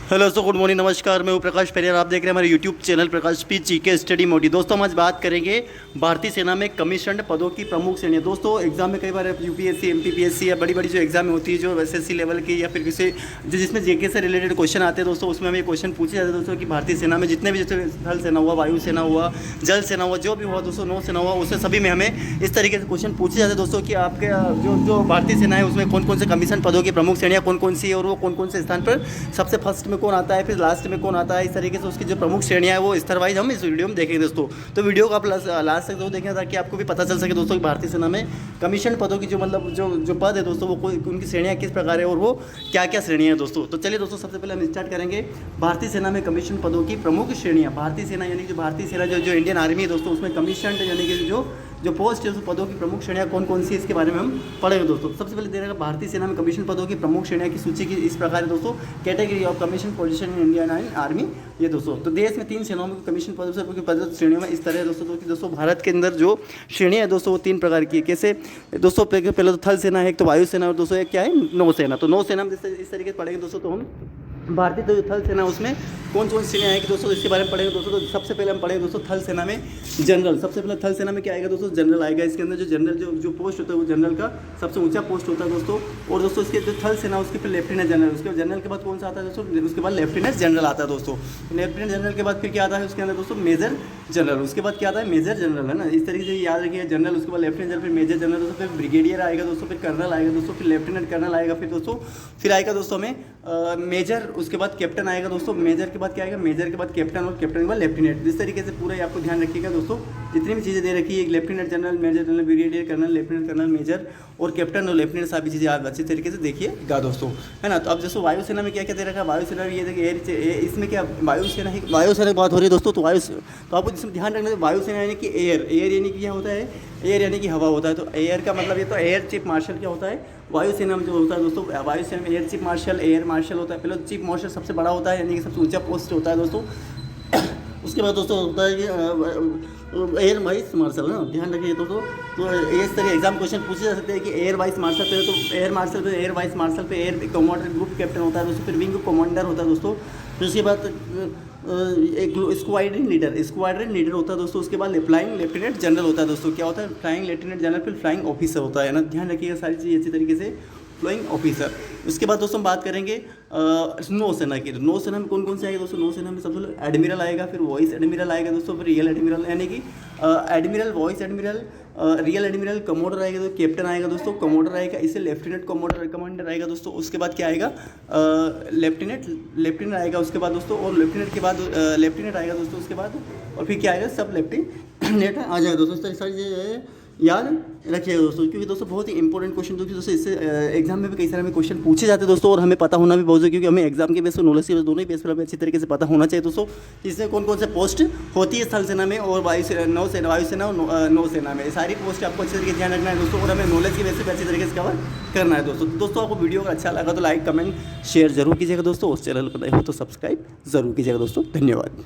Hello दोस्तों, good morning, नमस्कार। मैं हूं प्रकाश पेरियर। आप देख रहे हैं हमारे यूट्यूब चैनल प्रकाश पी जीके स्टडी मोडी। दोस्तों हम आज बात करेंगे भारतीय सेना में कमीशन्ड पदों की प्रमुख श्रेणियाँ। दोस्तों एग्जाम में कई बार यूपीएससी एमपीपीएससी या बड़ी बड़ी जो एग्जाम होती है जो एसएससी लेवल की या फिर किसी जिसमें जेके से रिलेटेड क्वेश्चन आते हैं दोस्तों, उसमें हमें क्वेश्चन पूछे जाते हैं दोस्तों कि भारतीय सेना में जितने भी जैसे थल सेना हुआ, वायु सेना हुआ, जल सेना हुआ, जो भी हुआ दोस्तों, नौ सेना हुआ, उससे सभी में हमें इस तरीके से क्वेश्चन पूछे जाते हैं दोस्तों कि आपके जो भारतीय सेना है उसमें कौन कौन से कमीशन पदों की प्रमुख श्रेणियाँ कौन कौन सी है और वो कौन कौन से स्थान पर सबसे फर्स्ट में कौन आता है, फिर लास्ट में कौन आता है। इस तरीके से उसकी जो प्रमुख श्रेणियां है वो स्तर वाइज हम इस वीडियो में देखेंगे दोस्तों। तो वीडियो को आप लास्ट तक जरूर देखें ताकि आपको भी पता चल सके दोस्तों कि भारतीय सेना में कमीशन पदों की जो मतलब जो पद है दोस्तों वो उनकी श्रेणियां किस प्रकार है और वो क्या क्या श्रेणियां हैं दोस्तों। तो चलिए दोस्तों, सबसे पहले हम स्टार्ट करेंगे भारतीय सेना में कमीशन पदों की प्रमुख श्रेणियां। भारतीय सेना यानी कि भारतीय सेना जो इंडियन आर्मी है दोस्तों, उसमें कमीशन यानी कि जो पोस्ट है उस पदों की प्रमुख श्रेणियां कौन कौन सी है इसके बारे में हम पढ़ेंगे दोस्तों। सबसे पहले दे रहा है भारतीय सेना में कमीशन पदों की प्रमुख श्रेणियां की सूची की इस प्रकार है दोस्तों। Category of commission position in Indian army ये दोस्तों। तो देश में 3 सेनाओं में कमीशन पद श्रेणियों में इस तरह है दोस्तों भारत के अंदर जो श्रेणियां है दोस्तों वो 3 प्रकार की है। कैसे दोस्तों, पहले तो थल सेना है, एक तो वायु सेना और दोस्तों एक क्या है, नौसेना। तो नौसेना में इस तरीके से पढ़ेंगे दोस्तों। तो हम भारतीय जो थल सेना उसमें कौन कौन सी श्रेणियाँ आएगी दोस्तों इसके बारे में पढ़ेंगे दोस्तों। तो सबसे पहले हम पढ़ेंगे दोस्तों थल सेना में जनरल। सबसे पहले थल सेना में क्या आएगा दोस्तों, जनरल आएगा। इसके अंदर जो जनरल जो पोस्ट होता है वो जनरल का सबसे ऊंचा पोस्ट होता है दोस्तों। और दोस्तों इसके जो थल सेना उसके फिर लेफ्टिनेंट जनरल, उसके जनरल के बाद कौन सा आता है दोस्तों, उसके बाद लेफ्टिनेंट जनरल आता है दोस्तों। लेफ्टिनेंट जनरल के बाद फिर क्या आता है उसके अंदर दोस्तों, मेजर जनरल। उसके बाद क्या आता है, मेजर जनरल, है ना। इस तरीके से याद रखिए, जनरल, उसके बाद लेफ्टिनेंट जनरल, फिर मेजर जनरल दोस्तों, फिर ब्रिगेडियर आएगा दोस्तों, फिर कर्नल आएगा दोस्तों, फिर लेफ्टिनेंट कर्नल आएगा, फिर दोस्तों फिर आएगा दोस्तों हमें मेजर, उसके बाद कैप्टन आएगा दोस्तों। मेजर के बाद क्या आएगा, मेजर के बाद कैप्टन और कैप्टन के बाद लेफ्टिनेंट। इस तरीके से पूरा आपको ध्यान रखिएगा दोस्तों। जितनी भी चीज़ें दे रखी है, lieutenant general, major general, brigadier colonel, lieutenant colonel, major और कैप्टन और लेफ्टिनेंट, सभी चीज़ें आप अच्छी तरीके से देखिएगा दोस्तों, है ना। तो अब जैसे वायुसेना में क्या क्या दे रखा है, वायुसेना में ये देखिए इसमें क्या वायुसेना की बात हो रही है दोस्तों। तो तो आपको जिसमें ध्यान रखना है, वायुसेना यानी कि एयर यानी कि क्या होता है, एयर यानी कि हवा होता है। तो एयर का मतलब ये तो एयर चीफ मार्शल क्या होता है, वायुसेना में जो होता है दोस्तों, वायुसेना में air chief marshal, air marshal होता है। पहले चीफ मार्शल सबसे बड़ा होता है यानी कि सबसे ऊंचा पोस्ट होता है दोस्तों। उसके बाद दोस्तों होता है कि एयर वाइस मार्शल, है ना, ध्यान रखिए दोस्तों। तो इस तरह एग्जाम क्वेश्चन पूछे जा सकते हैं कि एयर वाइस मार्शल पे, तो एयर मार्शल पे, एयर वाइस मार्शल पे एयर कमांडर ग्रुप कैप्टन होता है दोस्तों, फिर विंग कमांडर होता है दोस्तों। फिर उसके बाद एक स्क्वाड्रन लीडर होता है दोस्तों। उसके बाद फ्लाइंग लेफ्टिनेंट जनरल होता है दोस्तों। क्या होता है, फ्लाइंग लेफ्टिनेंट जनरल, फिर फ्लाइंग ऑफिसर होता है ना, ध्यान रखिएगा सारी चीज़ अच्छी तरीके से, फ्लाइंग ऑफिसर। उसके बाद दोस्तों हम बात करेंगे नौसेना की। नौसेना में कौन कौन से आएगा दोस्तों, नौसेना में सबसे पहले एडमिरल आएगा, फिर वॉइस एडमिरल आएगा दोस्तों, फिर रियल एडमिरल यानी कि admiral, voice admiral, real admiral, commodore आएगा तो कैप्टन आएगा दोस्तों, कमोडर आएगा, इससे लेफ्टिनेंट कमांडर आएगा दोस्तों। उसके बाद क्या आएगा, लेफ्टिनेंट आएगा उसके बाद दोस्तों, और लेफ्टिनेंट के बाद लेफ्टिनेंट आएगा दोस्तों उसके बाद, और फिर क्या आएगा, सब लेफ्टिनेंट आ जाएगा दोस्तों। इस तरह सारी चीज़ें याद रखिएगा दोस्तों, क्योंकि दोस्तों बहुत ही इंपॉर्टेंट क्वेश्चन दोस्तों इससे एग्जाम में भी कई सारे हमें क्वेश्चन पूछे जाते हैं दोस्तों, और हमें पता होना भी बहुत जरूरी, क्योंकि हमें एग्जाम के बेस पर, नॉलेज के बेस, दोनों ही बेस पर हमें अच्छी तरीके से पता होना चाहिए दोस्तों। इसमें कौन कौन से पोस्ट होती है स्थल सेना में और वायुसेना और नौसेना में, सारी पोस्ट आपको अच्छे तरीके से ध्यान रखना है दोस्तों, और हमें नॉलेज के बेस पर अच्छी तरीके से कवर करना है दोस्तों। दोस्तों आपको वीडियो अगर अच्छा लगा तो लाइक, कमेंट, शेयर जरूर कीजिएगा दोस्तों, और चैनल पर नए हो तो सब्सक्राइब जरूर कीजिएगा दोस्तों। धन्यवाद।